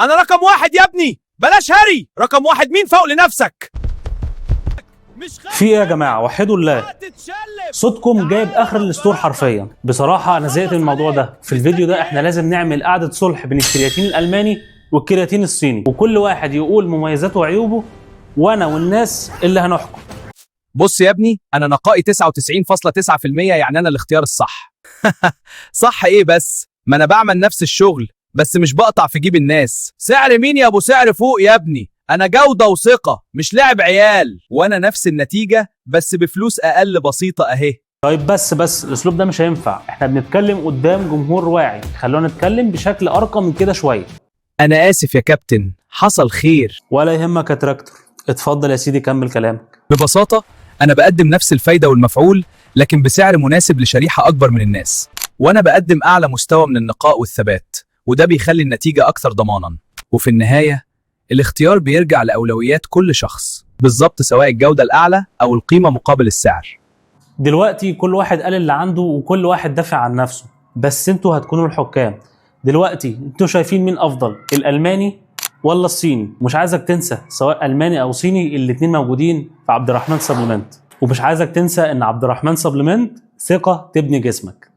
انا رقم واحد يا ابني، بلاش هري. رقم واحد مين فوق لنفسك؟ مش في ايه يا جماعه؟ وحدوا الله، صوتكم جايب اخر الاسطور حرفيا. بصراحه انا زهقت من الموضوع ده. في الفيديو ده احنا لازم نعمل قعده صلح بين الكرياتين الالماني والكرياتين الصيني، وكل واحد يقول مميزاته وعيوبه، وانا والناس اللي هنحكم. بص يا ابني، انا نقائي 99.9%، يعني انا الاختيار الصح. صح ايه بس؟ ما انا بعمل نفس الشغل بس مش بقطع في جيب الناس. سعر مين يا ابو سعر فوق يا ابني؟ انا جودة وثقة مش لعب عيال، وانا نفس النتيجة بس بفلوس اقل بسيطة اهي. طيب بس الاسلوب ده مش هينفع، احنا بنتكلم قدام جمهور واعي، خلونا نتكلم بشكل ارقى من كده شويه. انا اسف يا كابتن، حصل خير. ولا يهمك يا تراكتور، اتفضل يا سيدي كمل كلامك. ببساطة أنا بقدم نفس الفايدة والمفعول لكن بسعر مناسب لشريحة أكبر من الناس، وأنا بقدم أعلى مستوى من النقاء والثبات، وده بيخلي النتيجة أكثر ضمانا. وفي النهاية الاختيار بيرجع لأولويات كل شخص بالظبط، سواء الجودة الأعلى أو القيمة مقابل السعر. دلوقتي كل واحد قال اللي عنده وكل واحد دافع عن نفسه، بس انتوا هتكونوا الحكام. دلوقتي انتوا شايفين مين افضل، الالماني ولا الصيني؟ مش عايزك تنسى سواء الماني او صيني الاتنين موجودين في عبد الرحمن سبلمنت، ومش عايزك تنسى ان عبد الرحمن سبلمنت ثقة تبني جسمك.